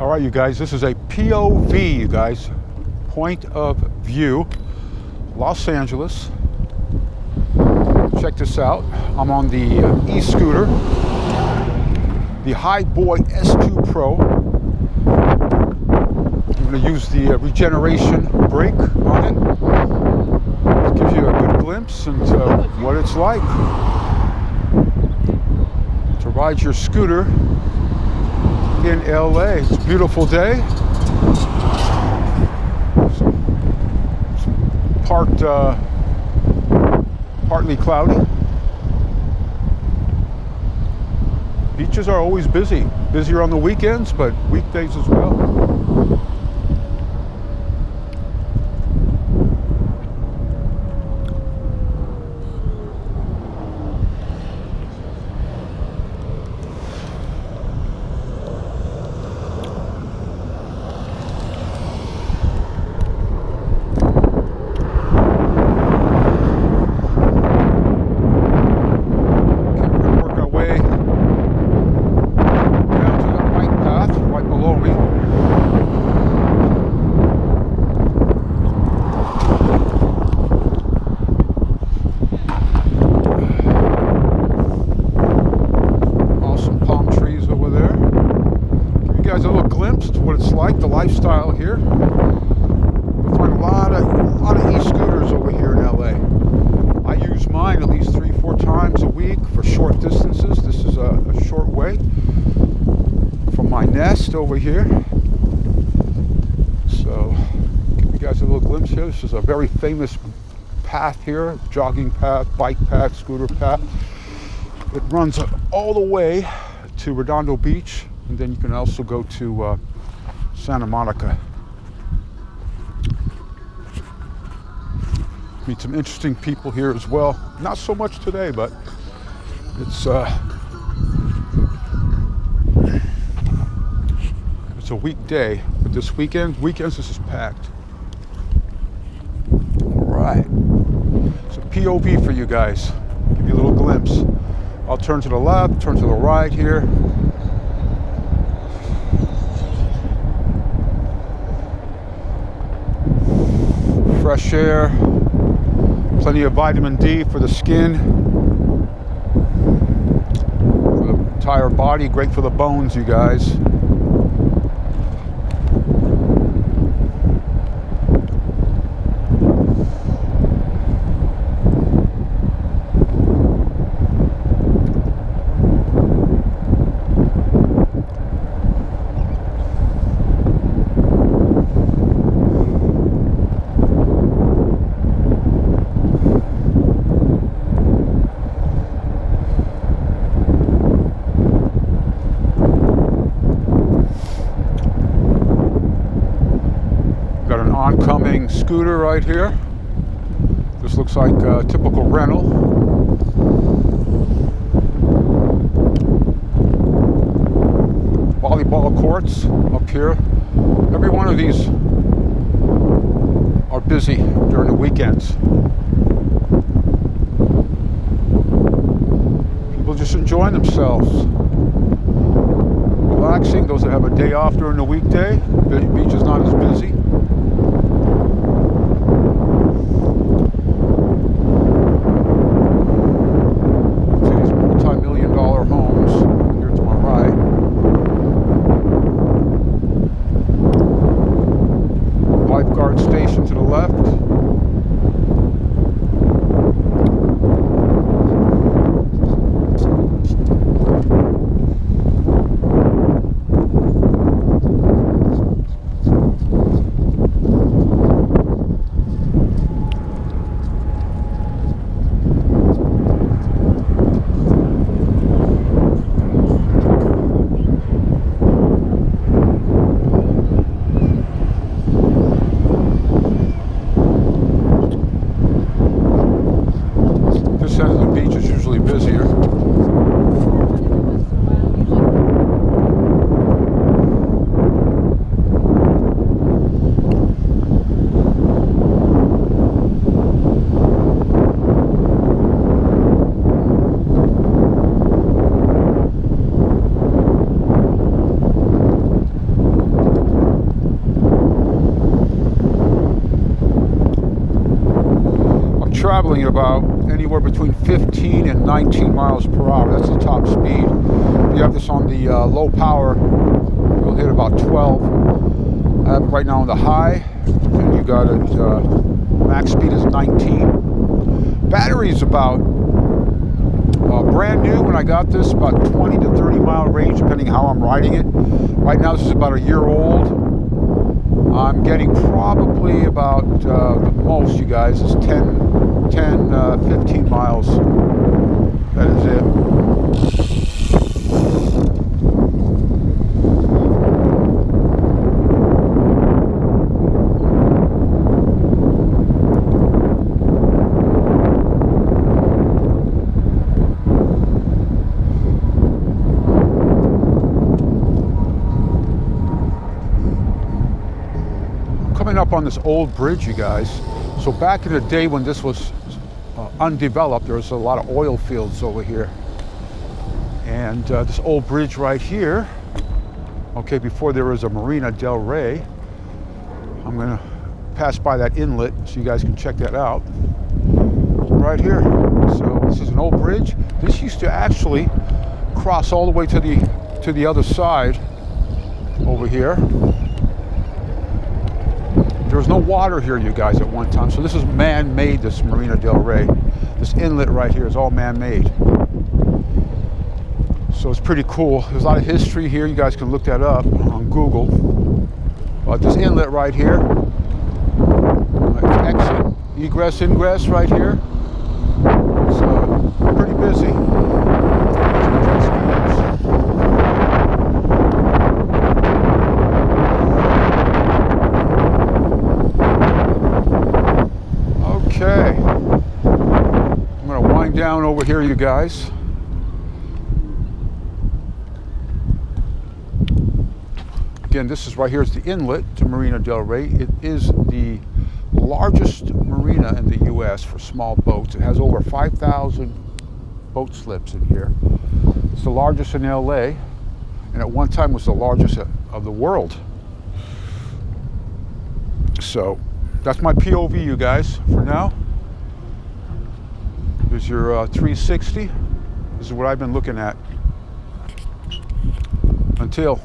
All right, you guys, this is a POV, you guys, point of view, Los Angeles. Check this out. I'm on the e-scooter, the High Boy S2 Pro. I'm going to use the regeneration brake on it to give you a good glimpse into what it's like to ride your scooter in LA. It's a beautiful day. Partly cloudy. Beaches are always busy. Busier on the weekends, but weekdays as well. What it's like, the lifestyle here. You'll find a lot of e-scooters over here in LA. I use mine at least 3-4 times a week for short distances. This is a short way from my nest over here. So, give you guys a little glimpse here. This is a very famous path here, jogging path, bike path, scooter path. It runs all the way to Redondo Beach, and then you can also go to Santa Monica. Meet some interesting people here as well. Not so much today, but it's a weekday. But this weekends this is packed. All right, it's a POV for you guys. Give you a little glimpse. I'll turn to the left, turn to the right here. Fresh air, plenty of vitamin D for the skin, for the entire body, great for the bones, you guys. Oncoming scooter right here. This looks like a typical rental. Volleyball courts up here. Every one of these are busy during the weekends. People just enjoying themselves, relaxing. Those that have a day off during the weekday, the beach is not as busy. Lifeguard station to the left. traveling at about anywhere between 15 and 19 miles per hour. That's the top speed. If you have this on the low power, you'll hit about 12. I have it right now on the high, and you got it, max speed is 19. Battery is about brand new when I got this, about 20 to 30 mile range, depending how I'm riding it. Right now, this is about a year old. I'm getting probably about the most, you guys, is 15 miles. That is it. Coming up on this old bridge, you guys. So back in the day when this was undeveloped, there was a lot of oil fields over here. And this old bridge right here, okay, before there was a Marina del Rey. I'm gonna pass by that inlet so you guys can check that out. Right here. So this is an old bridge. This used to actually cross all the way to the other side over here. There was no water here, you guys, at one time. So this is man-made, this Marina del Rey. This inlet right here is all man-made. So it's pretty cool. There's a lot of history here. You guys can look that up on Google. But this inlet right here, exit, egress, ingress right here. So pretty busy. Okay, I'm going to wind down over here, you guys. Again, this is right here is the inlet to Marina del Rey. It is the largest marina in the U.S. for small boats. It has over 5,000 boat slips in here. It's the largest in L.A. and at one time was the largest of the world. So that's my POV, you guys, for now. Here's your 360. This is what I've been looking at. Until